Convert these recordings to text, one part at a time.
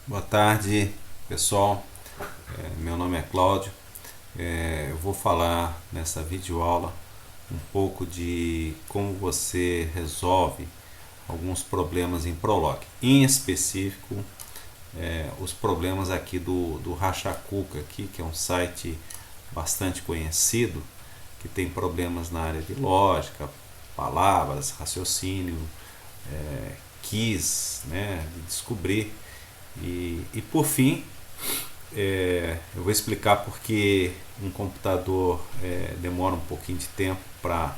Boa tarde, pessoal. Meu nome é Cláudio. Eu vou falar nessa videoaula um pouco de como você resolve alguns problemas em Prolog. Em específico, os problemas aqui do Rachacuca, aqui, que é um site bastante conhecido, que tem problemas na área de lógica, palavras, raciocínio, keys, né, de descobrir. E por fim, eu vou explicar porque um computador demora um pouquinho de tempo para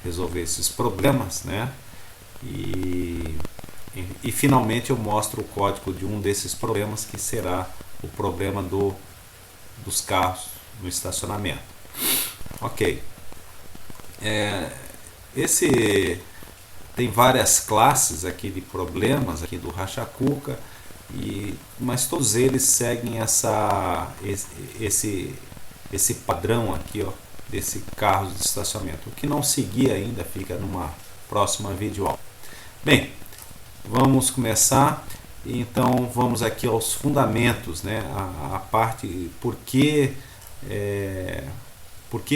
resolver esses problemas, né? E finalmente eu mostro o código de um desses problemas, que será o problema dos carros no estacionamento. Ok. Esse tem várias classes aqui de problemas aqui do Rachacuca, mas todos eles seguem esse padrão aqui, ó, desse carro de estacionamento. O que não seguir ainda fica numa próxima videoaula. Bem, vamos começar. Então vamos aqui aos fundamentos, né? A parte por que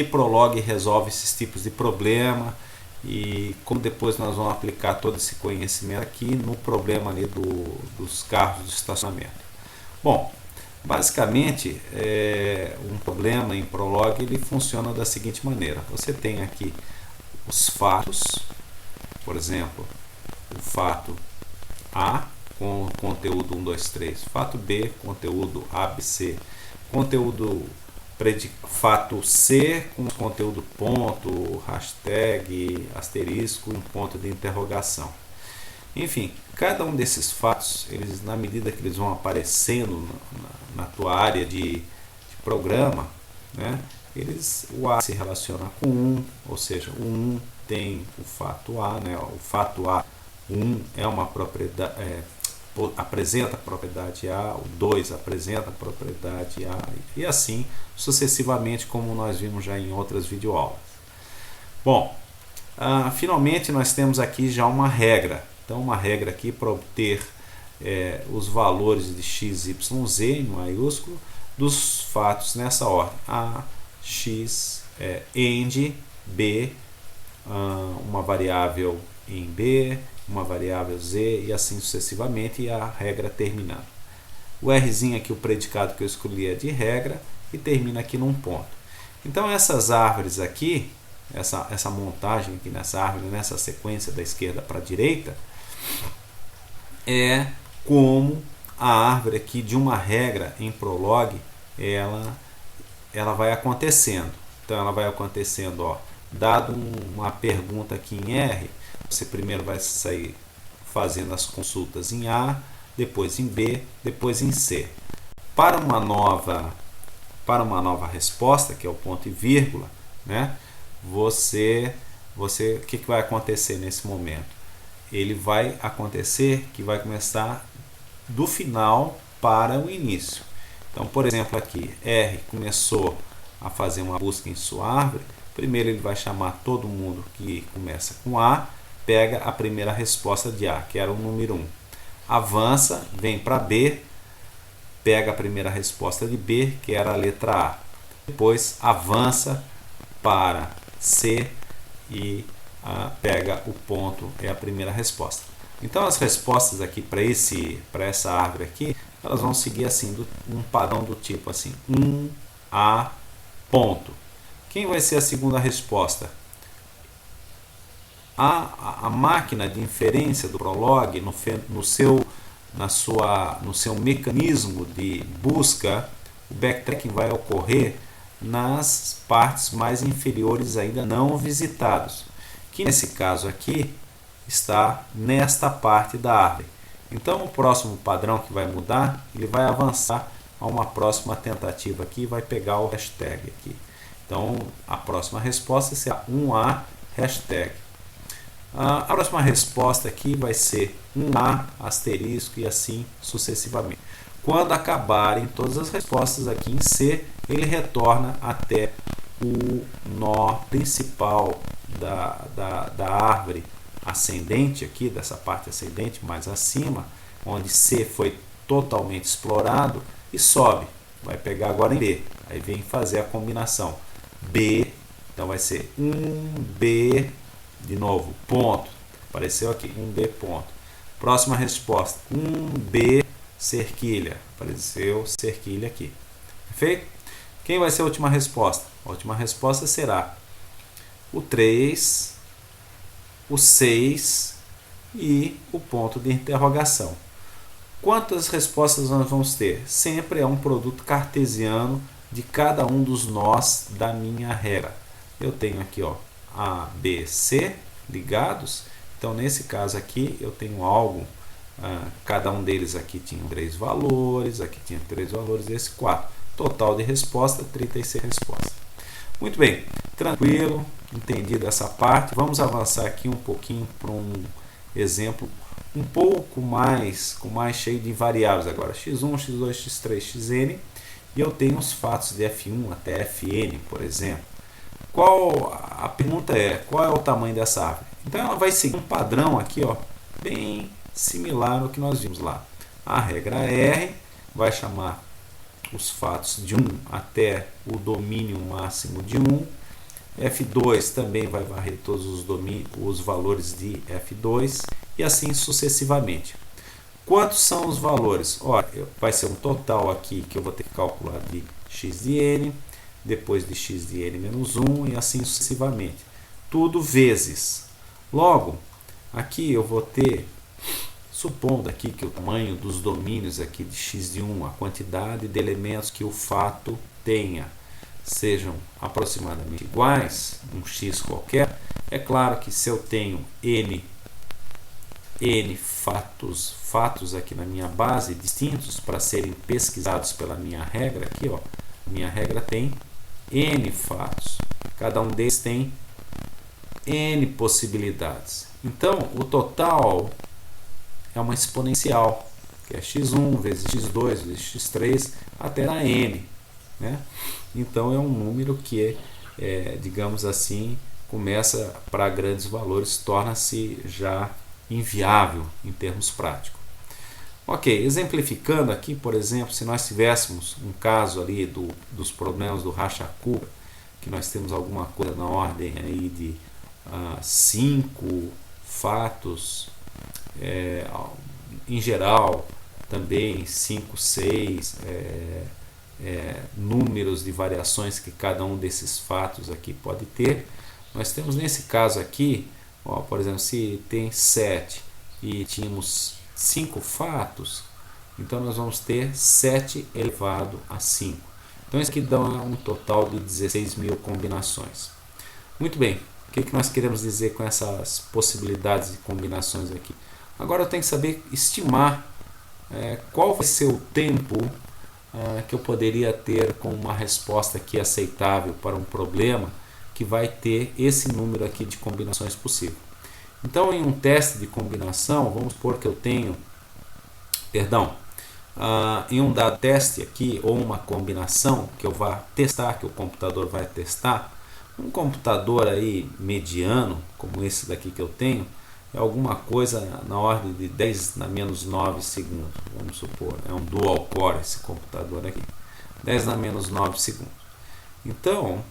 Prolog resolve esses tipos de problema e como depois nós vamos aplicar todo esse conhecimento aqui no problema ali dos carros de estacionamento. Bom, basicamente um problema em Prolog ele funciona da seguinte maneira: você tem aqui os fatos, por exemplo, o fato A com conteúdo 1, 2, 3, fato B, conteúdo ABC, conteúdo fato C com conteúdo ponto, hashtag, asterisco, um ponto de interrogação. Enfim, cada um desses fatos, eles, na medida que eles vão aparecendo na tua área de programa, né, o A se relaciona com 1, ou seja, o 1 tem o fato A, né, o fato A, 1 é uma propriedade, apresenta a propriedade A, o 2 apresenta a propriedade A, e assim sucessivamente, como nós vimos já em outras videoaulas. Bom, finalmente nós temos aqui já uma regra. Então, uma regra aqui para obter os valores de x, y, z em maiúsculo dos fatos nessa ordem: A, x, end, b, uma variável em b, uma variável z, e assim sucessivamente, e a regra terminando. O Rzinho aqui, o predicado que eu escolhi é de regra, e termina aqui num ponto. Então essas árvores aqui, essa montagem aqui nessa árvore, nessa sequência da esquerda para a direita, é como a árvore aqui de uma regra em Prolog, ela vai acontecendo. Então ela vai acontecendo, ó, dado uma pergunta aqui em R, você primeiro vai sair fazendo as consultas em A, depois em B, depois em C. Para uma nova resposta, que é o ponto e vírgula, né, o que vai acontecer nesse momento? Ele vai acontecer que vai começar do final para o início. Então, por exemplo, aqui, R começou a fazer uma busca em sua árvore. Primeiro ele vai chamar todo mundo que começa com A, pega a primeira resposta de A, que era o número 1. Avança, vem para B, pega a primeira resposta de B, que era a letra A. Depois avança para C e pega o ponto, é a primeira resposta. Então as respostas aqui para essa árvore aqui, elas vão seguir assim, um padrão do tipo assim: 1A, ponto. Quem vai ser a segunda resposta? A máquina de inferência do Prolog, no seu mecanismo de busca, o backtracking vai ocorrer nas partes mais inferiores ainda não visitados, que nesse caso aqui está nesta parte da árvore. Então o próximo padrão que vai mudar, ele vai avançar a uma próxima tentativa aqui e vai pegar o hashtag aqui. Então a próxima resposta será 1A hashtag. A próxima resposta aqui vai ser 1A asterisco e assim sucessivamente. Quando acabarem todas as respostas aqui em C, ele retorna até o nó principal da árvore ascendente aqui, dessa parte ascendente mais acima, onde C foi totalmente explorado e sobe. Vai pegar agora em B. Aí vem fazer a combinação. B, então vai ser 1B, de novo, ponto. Apareceu aqui, 1B ponto. Próxima resposta, 1B cerquilha. Apareceu cerquilha aqui. Perfeito? Quem vai ser a última resposta? A última resposta será o 3, o 6 e o ponto de interrogação. Quantas respostas nós vamos ter? Sempre é um produto cartesiano de cada um dos nós da minha regra. Eu tenho aqui, ó, A, B, C ligados. Então, nesse caso aqui, eu tenho algo, cada um deles aqui tinha 3 valores, aqui tinha 3 valores, esse 4. Total de resposta, 36 respostas. Muito bem, tranquilo, entendido essa parte. Vamos avançar aqui um pouquinho para um exemplo um pouco mais, cheio de variáveis agora. x1, x2, x3, xn. E eu tenho os fatos de f1 até fn, por exemplo. A pergunta é, qual é o tamanho dessa árvore? Então ela vai seguir um padrão aqui, ó, bem similar ao que nós vimos lá. A regra R vai chamar os fatos de 1 até o domínio máximo de 1. F2 também vai varrer todos os valores de F2 e assim sucessivamente. Quantos são os valores? Olha, vai ser um total aqui que eu vou ter que calcular de x de n, depois de x de n menos 1 e assim sucessivamente. Tudo vezes. Logo, aqui eu vou ter, supondo aqui que o tamanho dos domínios aqui de x de 1, a quantidade de elementos que o fato tenha, sejam aproximadamente iguais, um x qualquer, é claro que se eu tenho n fatos aqui na minha base distintos para serem pesquisados pela minha regra, aqui ó, minha regra tem n fatos, cada um deles tem n possibilidades. Então o total é uma exponencial, que é x1 vezes x2 vezes x3 até na n, né? Então é um número que digamos assim, começa para grandes valores, torna-se já inviável em termos práticos. Ok, exemplificando aqui, por exemplo, se nós tivéssemos um caso ali dos problemas do Rachacuca, que nós temos alguma coisa na ordem aí de 5 fatos, em geral também 5, 6 números de variações que cada um desses fatos aqui pode ter. Nós temos nesse caso aqui, ó, por exemplo, se tem 7 e tínhamos 5 fatos, então nós vamos ter 7 elevado a 5. Então isso aqui dá um total de 16.000 combinações. Muito bem, o que nós queremos dizer com essas possibilidades de combinações aqui? Agora eu tenho que saber estimar qual vai ser o tempo que eu poderia ter com uma resposta aqui aceitável para um problema que vai ter esse número aqui de combinações possíveis. Então, em um teste de combinação, vamos supor que eu tenho, em um dado teste aqui, ou uma combinação que eu vá testar, que o computador vai testar, um computador aí mediano, como esse daqui que eu tenho, é alguma coisa na ordem de 10 na menos 9 segundos, vamos supor, é um dual core esse computador aqui, 10 na menos 9 segundos. Então,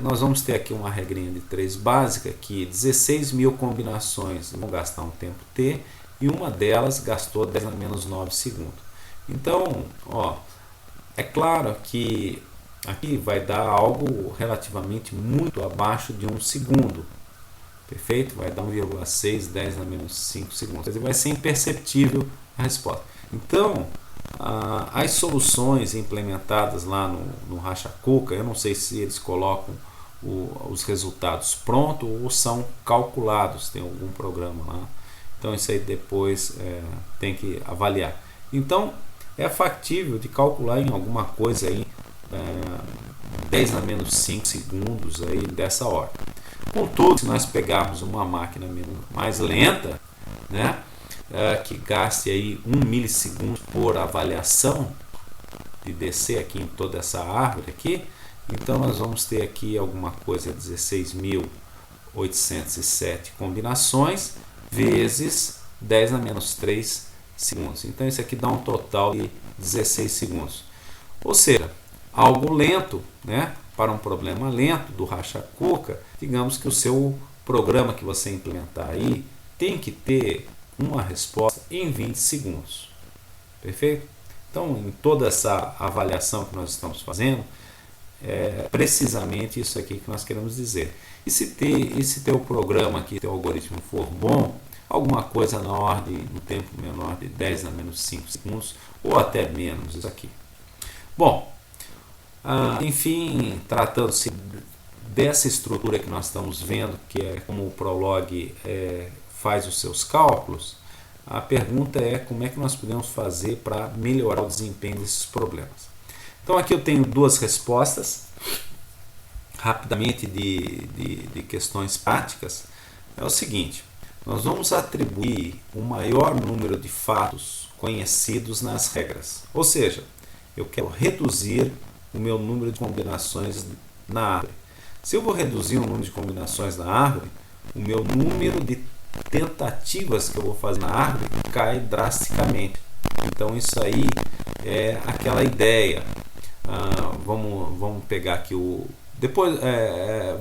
nós vamos ter aqui uma regrinha de 3 básica, que 16.000 combinações vão gastar um tempo t, e uma delas gastou 10 na menos 9 segundos. Então, ó, é claro que aqui vai dar algo relativamente muito abaixo de 1 segundo. Perfeito? Vai dar 1,6, 10 na menos 5 segundos. Quer dizer, vai ser imperceptível a resposta. Então, as soluções implementadas lá no Rachacuca, eu não sei se eles colocam os resultados prontos ou são calculados, tem algum programa lá. Então, isso aí depois tem que avaliar. Então, é factível de calcular em alguma coisa aí, 10 na menos 5 segundos aí dessa ordem. Contudo, se nós pegarmos uma máquina mais lenta, né, que gaste aí 1 milissegundo por avaliação de descer aqui em toda essa árvore aqui, então nós vamos ter aqui alguma coisa 16.807 combinações vezes 10 na menos 3 segundos. Então isso aqui dá um total de 16 segundos. Ou seja, algo lento, né? Para um problema lento do racha-cuca, digamos que o seu programa que você implementar aí tem que ter uma resposta em 20 segundos. Perfeito? Então, em toda essa avaliação que nós estamos fazendo, é precisamente isso aqui que nós queremos dizer. E se teu programa aqui, teu algoritmo for bom, alguma coisa na ordem, no tempo menor de 10 a menos 5 segundos, ou até menos isso aqui. Bom, enfim, tratando-se dessa estrutura que nós estamos vendo, que é como o Prolog faz os seus cálculos, a pergunta é como é que nós podemos fazer para melhorar o desempenho desses problemas. Então aqui eu tenho duas respostas, rapidamente de questões práticas. É o seguinte, nós vamos atribuir o maior número de fatos conhecidos nas regras. Ou seja, eu quero reduzir o meu número de combinações na árvore. Se eu vou reduzir o número de combinações na árvore, o meu número de tentativas que eu vou fazer na árvore cai drasticamente. Então isso aí é aquela ideia. Vamos pegar aqui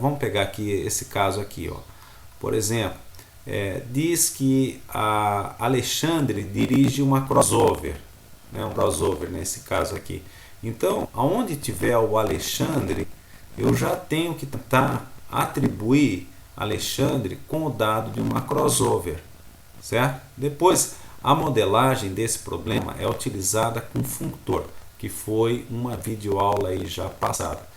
vamos pegar aqui esse caso aqui, ó. Por exemplo, diz que a Alexandre dirige uma crossover, né, um crossover nesse caso aqui. Então, aonde tiver o Alexandre, eu já tenho que tentar atribuir Alexandre com o dado de uma crossover, certo? Depois, a modelagem desse problema é utilizada com functor, que foi uma videoaula aí já passada.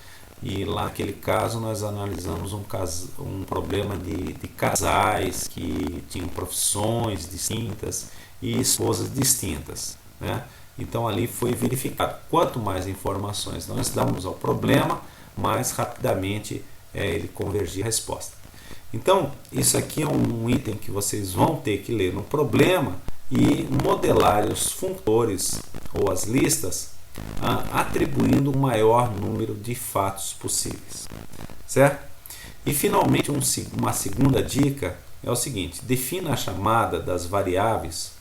E lá naquele caso nós analisamos um problema de casais que tinham profissões distintas e esposas distintas, né? Então ali foi verificado. Quanto mais informações nós damos ao problema, mais rapidamente ele convergia a resposta. Então isso aqui é um item que vocês vão ter que ler no problema e modelar os functores ou as listas atribuindo o maior número de fatos possíveis, certo? E finalmente uma segunda dica é o seguinte: defina a chamada das variáveis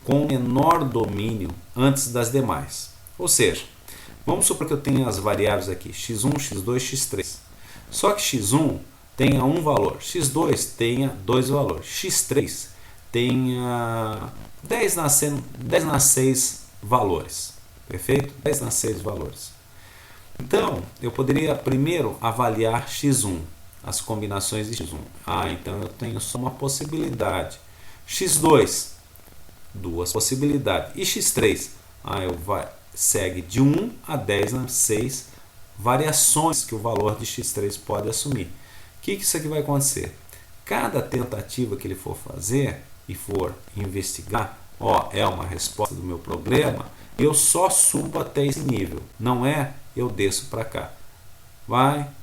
com menor domínio antes das demais. Ou seja, vamos supor que eu tenha as variáveis aqui x1, x2, x3. Só que x1 tenha um valor, x2 tenha dois valores, x3 tenha 10 na 6 valores. Perfeito? 10 na 6 valores. Então, eu poderia primeiro avaliar x1, as combinações de x1. Então eu tenho só uma possibilidade. x2, duas possibilidades. E x3, segue de 1 a 10 na 6 variações que o valor de x3 pode assumir. O que isso aqui vai acontecer? Cada tentativa que ele for fazer e for investigar, é uma resposta do meu problema, eu só subo até esse nível, não é eu desço para cá.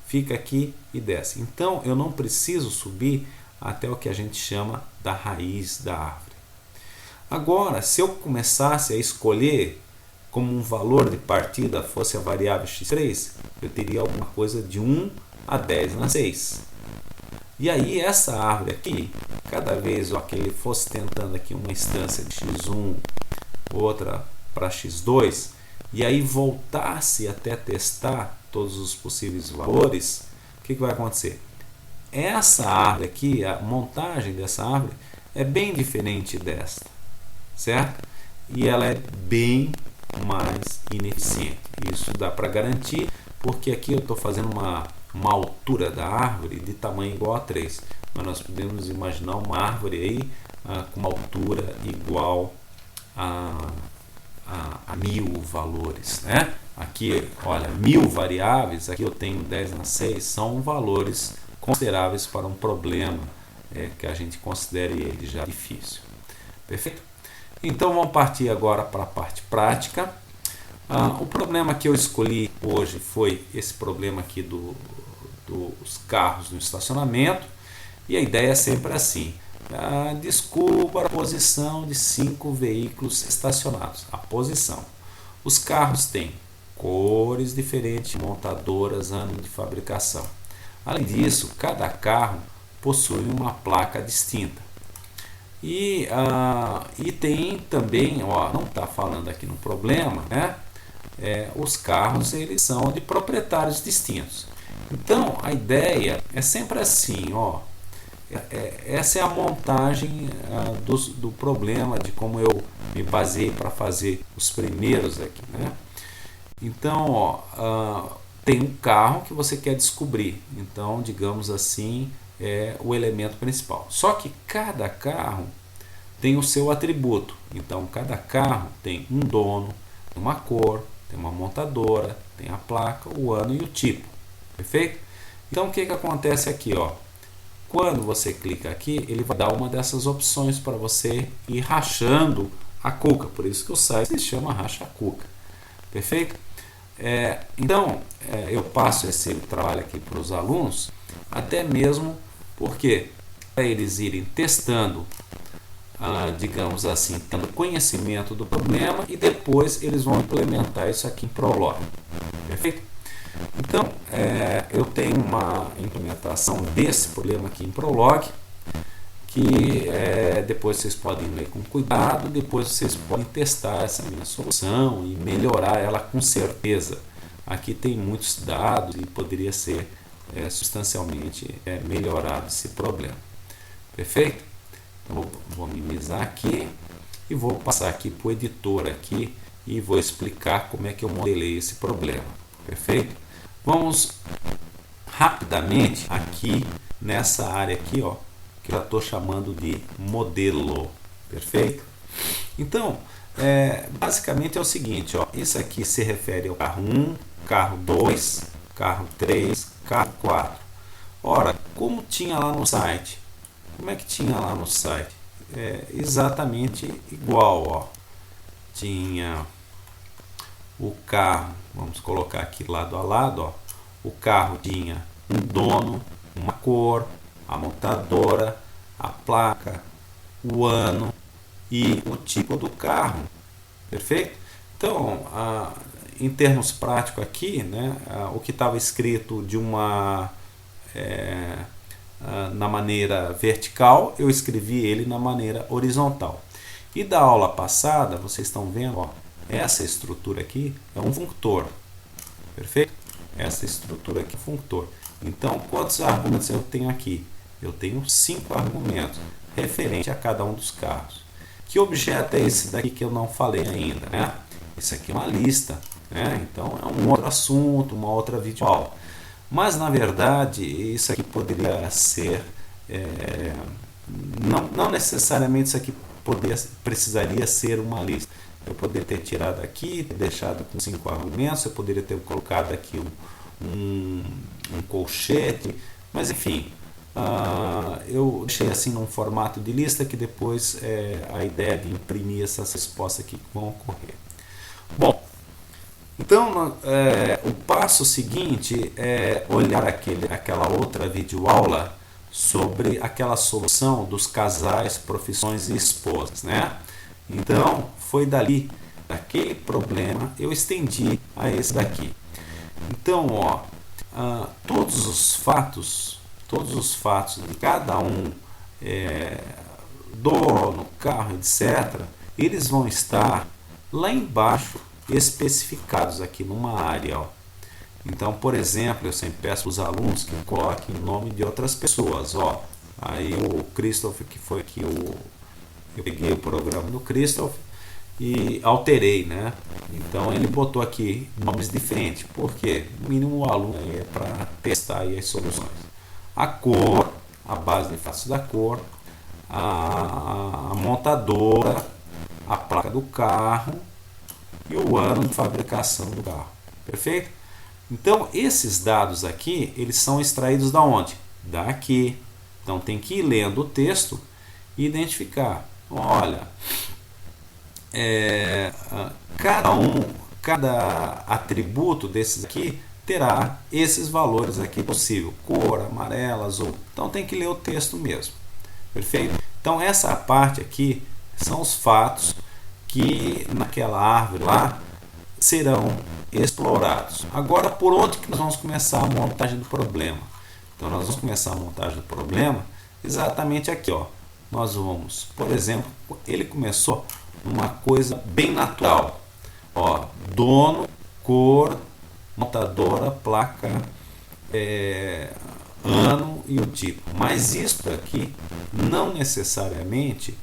Fica aqui e desce. Então eu não preciso subir até o que a gente chama da raiz da árvore. Agora, se eu começasse a escolher como um valor de partida fosse a variável x3, eu teria alguma coisa de 1 a 10 na 6. E aí essa árvore aqui, cada vez que ele fosse tentando aqui uma instância de x1, outra para x2, e aí voltasse até testar todos os possíveis valores, o que vai acontecer? Essa árvore aqui, a montagem dessa árvore é bem diferente desta, certo? E ela é bem mais ineficiente. Isso dá para garantir, porque aqui eu estou fazendo uma altura da árvore de tamanho igual a 3. Mas nós podemos imaginar uma árvore aí com uma altura igual a 1000 valores, né? Aqui, olha, 1000 variáveis, aqui eu tenho 10 na 6, são valores consideráveis para um problema que a gente considere ele já difícil. Perfeito? Então vamos partir agora para a parte prática. O problema que eu escolhi hoje foi esse problema aqui dos carros no estacionamento, e a ideia é sempre assim: descubra a posição de 5 veículos estacionados. A posição. Os carros têm cores diferentes, montadoras, ano de fabricação. Além disso, cada carro possui uma placa distinta. E tem também, ó, não está falando aqui no problema, né? Os carros eles são de proprietários distintos. Então a ideia é sempre assim, ó. Essa é a montagem do problema, de como eu me baseei para fazer os primeiros aqui, né? Então, ó, tem um carro que você quer descobrir. Então, digamos assim, é o elemento principal. Só que cada carro tem o seu atributo. Então, cada carro tem um dono, uma cor, tem uma montadora, tem a placa, o ano e o tipo. Perfeito? Então, o que acontece aqui, ó? Quando você clica aqui, ele vai dar uma dessas opções para você ir rachando a cuca. Por isso que o site se chama Racha Cuca. Perfeito? Então, eu passo esse trabalho aqui para os alunos, até mesmo porque para eles irem testando, digamos assim, tendo conhecimento do problema, e depois eles vão implementar isso aqui em Prolog. Perfeito? Então, eu tenho uma implementação desse problema aqui em Prolog, que depois vocês podem ler com cuidado, depois vocês podem testar essa minha solução e melhorar ela com certeza. Aqui tem muitos dados e poderia ser substancialmente melhorado esse problema. Perfeito? Então, vou minimizar aqui e vou passar aqui para o editor aqui e vou explicar como é que eu modelei esse problema. Perfeito? Vamos rapidamente aqui nessa área aqui, ó, que eu estou chamando de modelo. Perfeito? Então, basicamente é o seguinte, ó, isso aqui se refere ao carro 1, carro 2, carro 3, carro 4. Ora, como tinha lá no site? Como é que tinha lá no site? Exatamente igual, ó. Tinha o carro, vamos colocar aqui lado a lado, ó. O carro tinha um dono, uma cor, a montadora, a placa, o ano e o tipo do carro. Perfeito? Então, em termos práticos aqui, né, o que estava escrito de uma na maneira vertical, eu escrevi ele na maneira horizontal. E da aula passada, vocês estão vendo, ó, essa estrutura aqui é um functor. Perfeito? Essa estrutura aqui é um functor. Então, quantos argumentos eu tenho aqui? Eu tenho 5 argumentos referente a cada um dos carros. Que objeto é esse daqui que eu não falei ainda, né? Isso aqui é uma lista, né? Então é um outro assunto, uma outra videoaula. Mas na verdade isso aqui poderia ser, não necessariamente isso aqui precisaria ser uma lista. Eu poderia ter tirado aqui, ter deixado com 5 argumentos, eu poderia ter colocado aqui um colchete, mas enfim, eu deixei assim num formato de lista, que depois a ideia de imprimir essas respostas aqui que vão ocorrer. Bom, então o passo seguinte é olhar aquela outra videoaula sobre aquela solução dos casais, profissões e esposas, né? Então, foi dali, daquele problema, eu estendi a esse daqui. Então, ó, todos os fatos de cada um, dono, carro, etc., eles vão estar lá embaixo, especificados aqui numa área, ó. Então, por exemplo, eu sempre peço aos alunos que coloquem o nome de outras pessoas, ó. Aí o Christoph, que foi aqui eu peguei o programa do Christoph e alterei, né? Então ele botou aqui nomes diferentes, porque no mínimo o aluno é para testar aí as soluções. A cor, a base de fatos da cor, a montadora, a placa do carro e o ano de fabricação do carro. Perfeito? Então esses dados aqui, eles são extraídos da onde? Daqui. Então tem que ir lendo o texto e identificar. Olha, cada atributo desses aqui terá esses valores aqui possível, cor, amarela, azul. Então tem que ler o texto mesmo. Perfeito? Então essa parte aqui são os fatos que naquela árvore lá serão explorados. Agora, por onde que nós vamos começar a montagem do problema? Então nós vamos começar a montagem do problema exatamente aqui, ó. nós vamos, por exemplo, ele começou uma coisa bem natural. Ó, dono, cor, montadora, placa, ano e o tipo. Mas isso aqui não necessariamente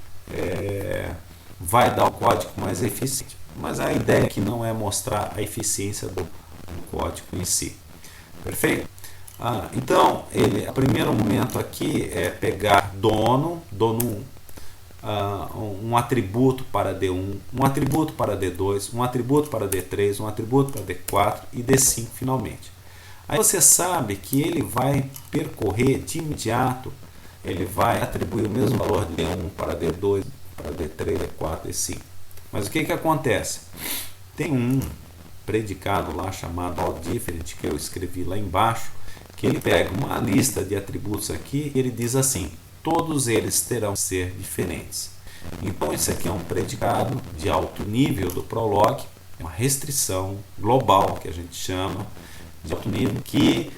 vai dar o código mais eficiente. Mas a ideia aqui não é mostrar a eficiência do código em si. Perfeito? Então, o primeiro momento aqui é pegar dono 1, um atributo para D1, um atributo para D2, um atributo para D3, um atributo para D4 e D5 finalmente. Aí você sabe que ele vai percorrer de imediato, ele vai atribuir o mesmo valor de D1 para D2, para D3, D4, D5. Mas o que acontece? Tem um predicado lá chamado allDifferent, que eu escrevi lá embaixo, que ele pega uma lista de atributos aqui e ele diz assim: todos eles terão que ser diferentes. Então isso aqui é um predicado de alto nível do Prolog, é uma restrição global que a gente chama de alto nível, que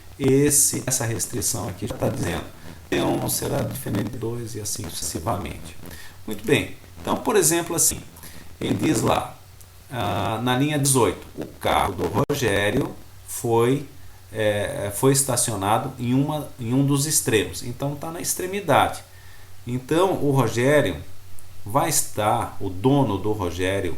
essa restrição aqui já está dizendo D1 será diferente de 2 e assim sucessivamente. Muito bem, então por exemplo assim, ele diz lá, na linha 18, o carro do Rogério foi estacionado em um dos extremos, então está na extremidade. Então o Rogério vai estar, o dono do Rogério,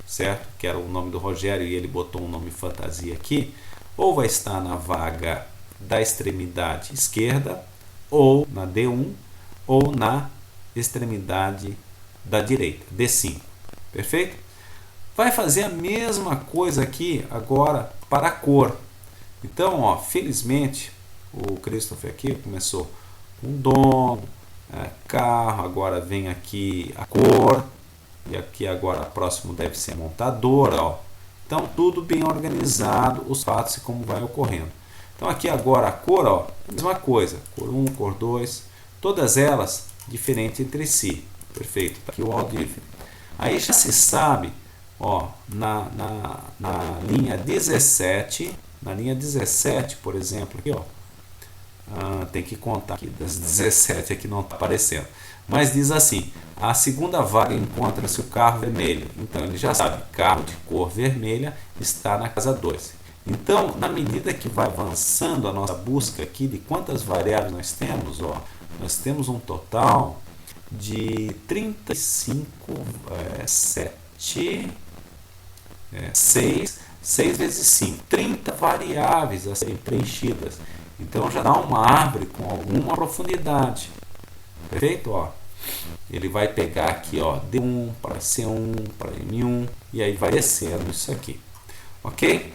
certo? Que era o nome do Rogério e ele botou um nome fantasia aqui, ou vai estar na vaga da extremidade esquerda, ou na D1, ou na extremidade da direita, D5. Perfeito? Vai fazer a mesma coisa aqui agora para a cor. Então, ó, felizmente, o Christopher aqui começou com dono, carro, agora vem aqui a cor, e aqui agora próximo deve ser a montadora, ó. Então, tudo bem organizado, os fatos e como vai ocorrendo. Então, aqui agora a cor, ó, mesma coisa, cor 1, cor 2, todas elas diferentes entre si. Perfeito, tá aqui o allDifferent. Aí já se sabe, ó, na linha 17, por exemplo, aqui, ó, tem que contar aqui, das 17 aqui não está aparecendo, mas diz assim: a segunda vaga encontra-se o carro vermelho. Então ele já sabe, carro de cor vermelha está na casa 2. Então, na medida que vai avançando a nossa busca aqui de quantas variáveis nós temos, ó, nós temos um total de 35, 6 vezes 5, 30 variáveis a serem preenchidas. Então já dá uma árvore com alguma profundidade. Perfeito? Ó, ele vai pegar aqui, ó, D1 para C1 para M1 e aí vai descendo isso aqui. Ok?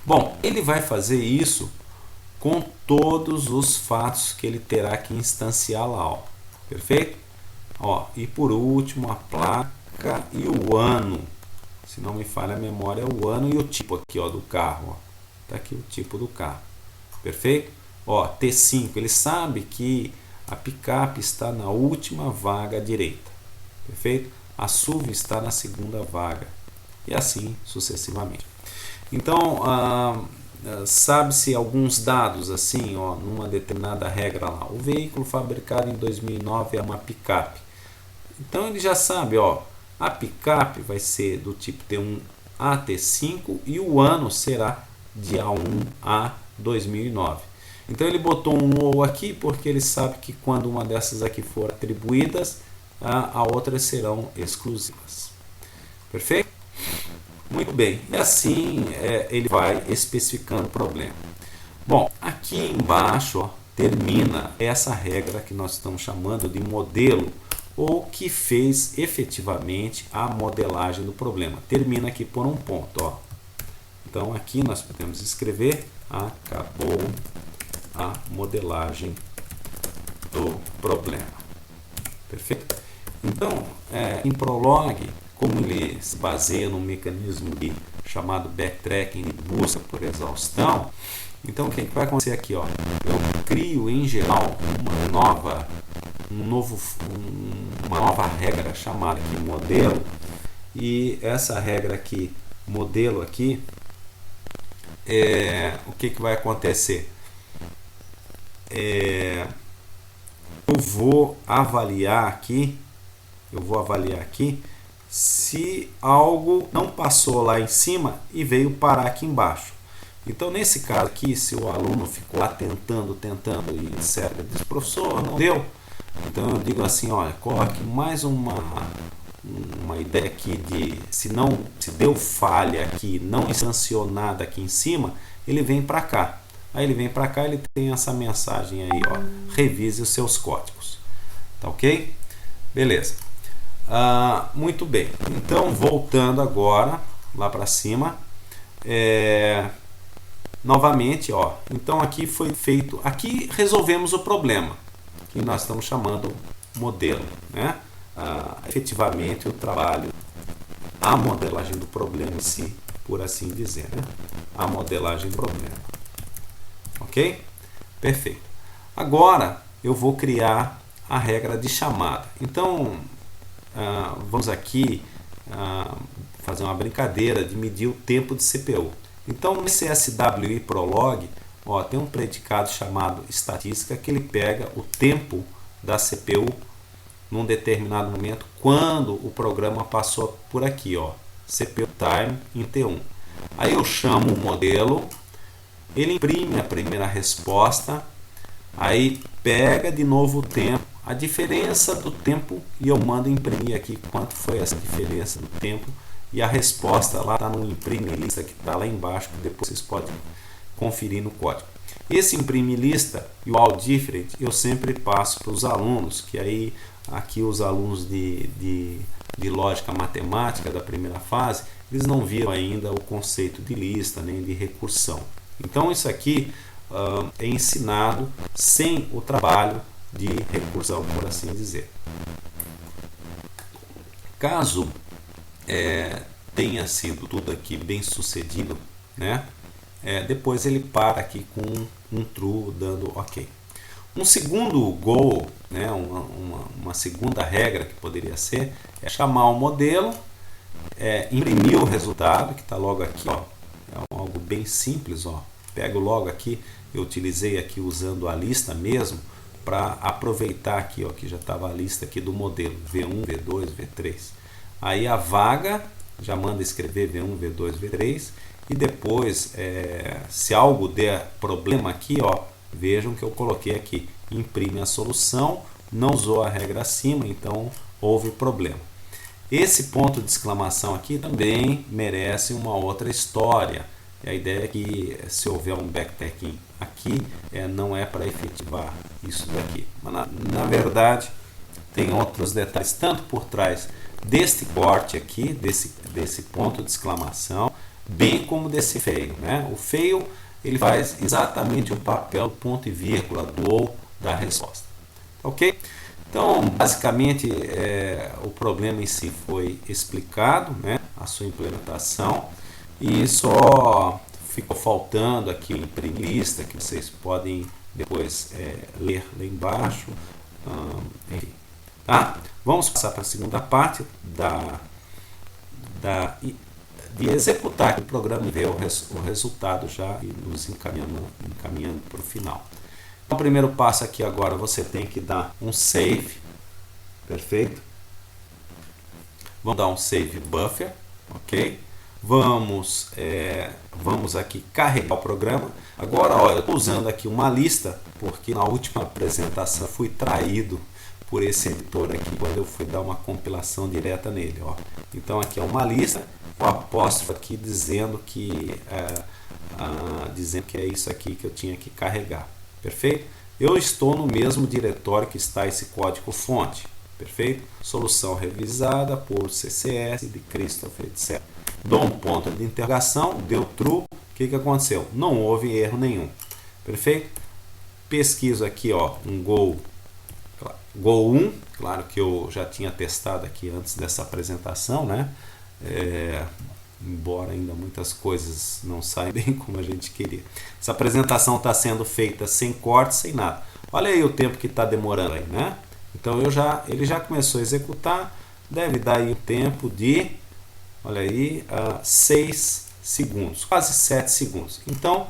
Bom, ele vai fazer isso com todos os fatos que ele terá que instanciar lá. Ó. Perfeito? Ó, e por último a placa e o ano. Se não me falha a memória, é o ano e o tipo aqui, ó, do carro. Está aqui o tipo do carro. Perfeito? Ó, T5, ele sabe que a picape está na última vaga à direita. Perfeito? A SUV está na segunda vaga. E assim sucessivamente. Então, sabe-se alguns dados assim, ó, numa determinada regra lá. O veículo fabricado em 2009 é uma picape. Então ele já sabe, ó, a picape vai ser do tipo T1 a T5 e o ano será de A1 a 2009. Então ele botou um ou aqui porque ele sabe que quando uma dessas aqui for atribuídas, a outras serão exclusivas. Perfeito? Muito bem. E assim ele vai especificando o problema. Bom, aqui embaixo, ó, termina essa regra que nós estamos chamando de modelo, ou que fez efetivamente a modelagem do problema. Termina aqui por um ponto, ó. Então aqui nós podemos escrever: acabou a modelagem do problema. Perfeito? Então, em Prolog, como ele se baseia num mecanismo chamado backtracking de busca por exaustão, então o que vai acontecer aqui? Ó, eu crio em geral uma nova regra chamada aqui modelo, e essa regra aqui, modelo aqui, o que vai acontecer? eu vou avaliar aqui se algo não passou lá em cima e veio parar aqui embaixo. Então, nesse caso aqui, se o aluno ficou lá tentando e diz, professor, não deu. Então eu digo assim, olha, coloque mais uma ideia aqui de se deu falha aqui, não é sancionada aqui em cima, ele vem para cá. Aí ele vem para cá, ele tem essa mensagem aí, ó, revise os seus códigos. Tá ok? Beleza. Muito bem. Então, voltando agora lá para cima, novamente, ó. Então aqui foi feito, aqui resolvemos o problema que nós estamos chamando modelo, né? Efetivamente o trabalho, a modelagem do problema em si, por assim dizer, né? A modelagem do problema. Ok? Perfeito. Agora eu vou criar a regra de chamada. Então vamos aqui fazer uma brincadeira de medir o tempo de CPU. Então nesse SWI Prolog, ó, tem um predicado chamado estatística que ele pega o tempo da CPU num determinado momento quando o programa passou por aqui, ó, CPU time em T1. Aí eu chamo o modelo, ele imprime a primeira resposta, aí pega de novo o tempo, a diferença do tempo, e eu mando imprimir aqui quanto foi essa diferença do tempo, e a resposta lá está no imprime lista que está lá embaixo, que depois vocês podem conferir no código. Esse imprime lista e o all different eu sempre passo para os alunos, que aí aqui os alunos de lógica matemática da primeira fase, eles não viram ainda o conceito de lista nem de recursão. Então isso aqui é ensinado sem o trabalho de recursão, por assim dizer. Caso tenha sido tudo aqui bem sucedido, né? Depois ele para aqui com um true dando ok. Um segundo goal, né? uma segunda regra que poderia ser é chamar o modelo, imprimir o resultado que está logo aqui, ó. É algo bem simples, ó. Pego logo aqui, eu utilizei aqui usando a lista mesmo para aproveitar aqui, ó, que já estava a lista aqui do modelo V1, V2, V3. Aí a vaga já manda escrever V1, V2, V3 e depois, se algo der problema aqui, ó, vejam que eu coloquei aqui, imprime a solução, não usou a regra acima, então houve problema. Esse ponto de exclamação aqui também merece uma outra história. A ideia é que se houver um backtracking aqui, não é para efetivar isso daqui. Mas na verdade, tem outros detalhes, tanto por trás deste corte aqui, desse ponto de exclamação, bem como desse fail, né? O fail, ele faz exatamente o papel do ponto e vírgula do ou da resposta. Ok? Então, basicamente, o problema em si foi explicado, né? A sua implementação, e só ficou faltando aqui o imprimir lista, que vocês podem depois ler lá embaixo. Enfim. Tá? Vamos passar para a segunda parte de executar o programa e ver o resultado já e nos encaminhando para o final. Então, o primeiro passo aqui agora, você tem que dar um save, perfeito? Vamos dar um save buffer, ok? Vamos aqui carregar o programa. Agora, ó, eu estou usando aqui uma lista, porque na última apresentação fui traído por esse editor aqui, quando eu fui dar uma compilação direta nele, ó. Então aqui é uma lista, o apóstrofo aqui dizendo que é isso aqui que eu tinha que carregar, perfeito? Eu estou no mesmo diretório que está esse código fonte, perfeito? Solução revisada por CCS de Christopher, etc. Dou um ponto de interrogação, deu true, o que aconteceu? Não houve erro nenhum, perfeito? Pesquiso aqui, ó, um Go 1, claro que eu já tinha testado aqui antes dessa apresentação, né? Embora ainda muitas coisas não saiam bem como a gente queria. Essa apresentação está sendo feita sem corte, sem nada. Olha aí o tempo que está demorando aí, né? Então ele já começou a executar, deve dar aí um tempo de, olha aí, 6 segundos, quase 7 segundos. Então,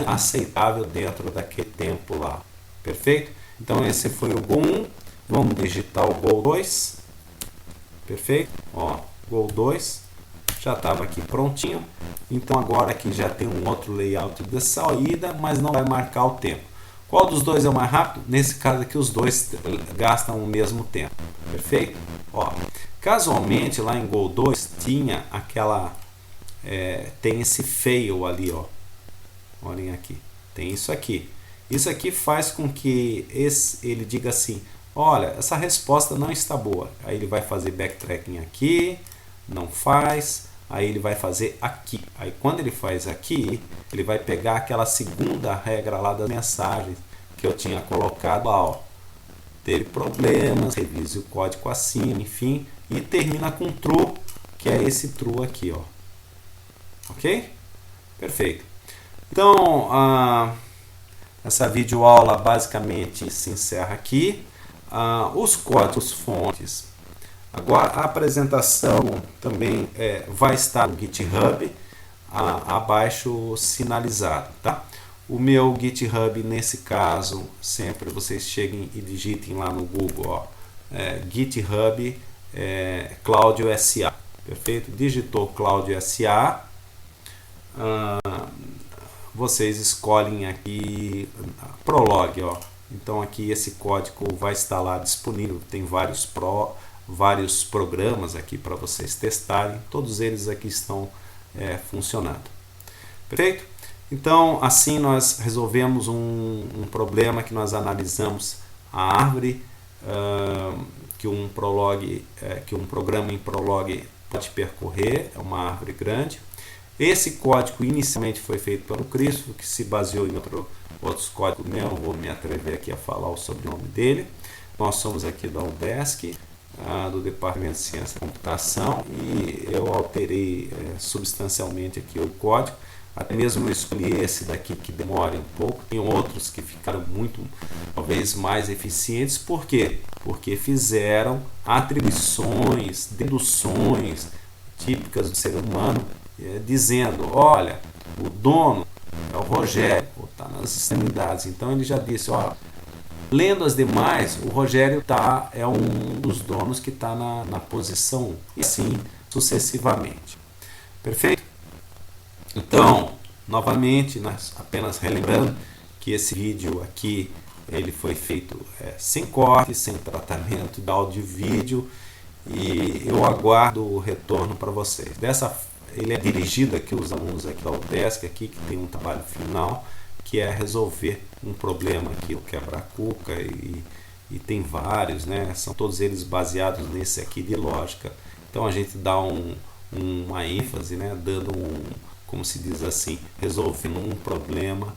aceitável dentro daquele tempo lá, perfeito? Então esse foi o Go 1. Vamos digitar o Go 2. Perfeito? Ó, Go 2 já estava aqui prontinho. Então agora aqui já tem um outro layout de saída, mas não vai marcar o tempo. Qual dos dois é o mais rápido? Nesse caso aqui os dois gastam o mesmo tempo. Perfeito? Ó, casualmente lá em Go 2 tinha aquela... tem esse fail ali, ó. Olhem aqui. Tem isso aqui. Isso aqui faz com que ele diga assim: olha, essa resposta não está boa. Aí ele vai fazer backtracking aqui, não faz. Aí ele vai fazer aqui. Aí quando ele faz aqui, ele vai pegar aquela segunda regra lá das mensagens que eu tinha colocado lá, ó. Teve problemas, revise o código acima, enfim. E termina com true, que é esse true aqui, ó. Ok? Perfeito. Então, essa videoaula basicamente se encerra aqui. Os códigos fontes. Agora, a apresentação também vai estar no GitHub, abaixo sinalizado, tá? O meu GitHub, nesse caso, sempre vocês cheguem e digitem lá no Google, ó, GitHub Cláudio SA, perfeito? Digitou Cláudio SA, vocês escolhem aqui Prolog, ó. Então aqui esse código vai estar lá disponível, tem vários programas aqui para vocês testarem, todos eles aqui estão funcionando. Perfeito? Então assim nós resolvemos um problema que nós analisamos a árvore que um programa em Prolog pode percorrer, é uma árvore grande. Esse código inicialmente foi feito pelo Cristo, que se baseou em outros códigos meus, não vou me atrever aqui a falar o sobrenome dele. Nós somos aqui da UDESC, do Departamento de Ciência e Computação, e eu alterei substancialmente aqui o código. Até mesmo eu escolhi esse daqui que demora um pouco. Tem outros que ficaram talvez mais eficientes. Por quê? Porque fizeram atribuições, deduções típicas do ser humano, dizendo, olha, o dono é o Rogério, está nas extremidades. Então ele já disse, ó, lendo as demais, o Rogério é um dos donos que está na posição 1, e assim sucessivamente. Perfeito? Então, novamente, apenas relembrando que esse vídeo aqui ele foi feito sem corte, sem tratamento de áudio e vídeo, e eu aguardo o retorno para vocês. Ele é dirigido aqui aos alunos aqui da UDESC, aqui, que tem um trabalho final, que é resolver um problema aqui, o quebra-cuca, e tem vários, né? São todos eles baseados nesse aqui de lógica. Então a gente dá uma ênfase, né? Dando como se diz assim, resolvendo um problema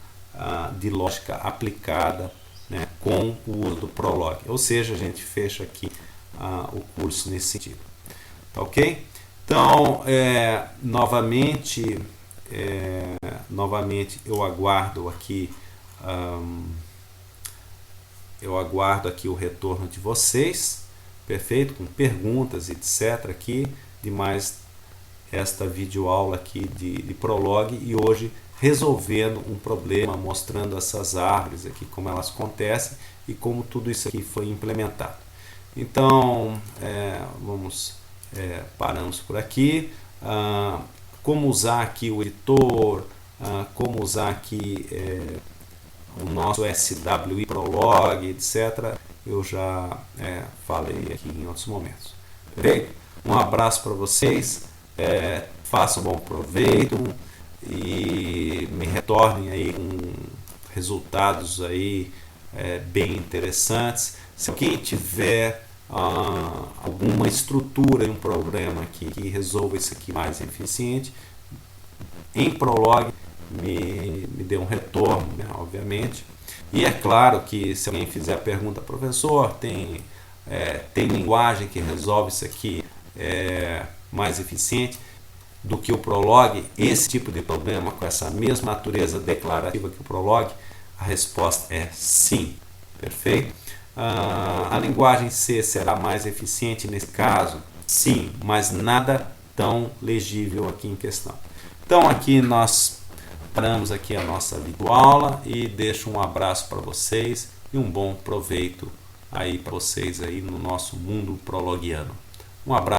de lógica aplicada, né? Com o uso do Prolog. Ou seja, a gente fecha aqui o curso nesse sentido. Tá ok? Então, novamente eu aguardo aqui o retorno de vocês, perfeito? Com perguntas, etc. aqui, de mais esta videoaula aqui de Prolog, e hoje resolvendo um problema, mostrando essas árvores aqui, como elas acontecem e como tudo isso aqui foi implementado. Então, paramos por aqui. Como usar aqui o editor, como usar aqui o nosso SWI Prolog, etc. Eu já falei aqui em outros momentos. Perfeito? Um abraço para vocês, façam bom proveito e me retornem aí com resultados aí bem interessantes. Se alguém tiver alguma estrutura em um problema aqui que resolva isso aqui mais eficiente, em Prolog me dê um retorno, né, obviamente. E é claro que se alguém fizer a pergunta, professor, tem linguagem que resolve isso aqui mais eficiente do que o Prolog, esse tipo de problema com essa mesma natureza declarativa que o Prolog? A resposta é sim. Perfeito? A linguagem C será mais eficiente nesse caso? Sim, mas nada tão legível aqui em questão. Então aqui nós paramos aqui a nossa videoaula e deixo um abraço para vocês e um bom proveito aí para vocês aí no nosso mundo prologiano. Um abraço.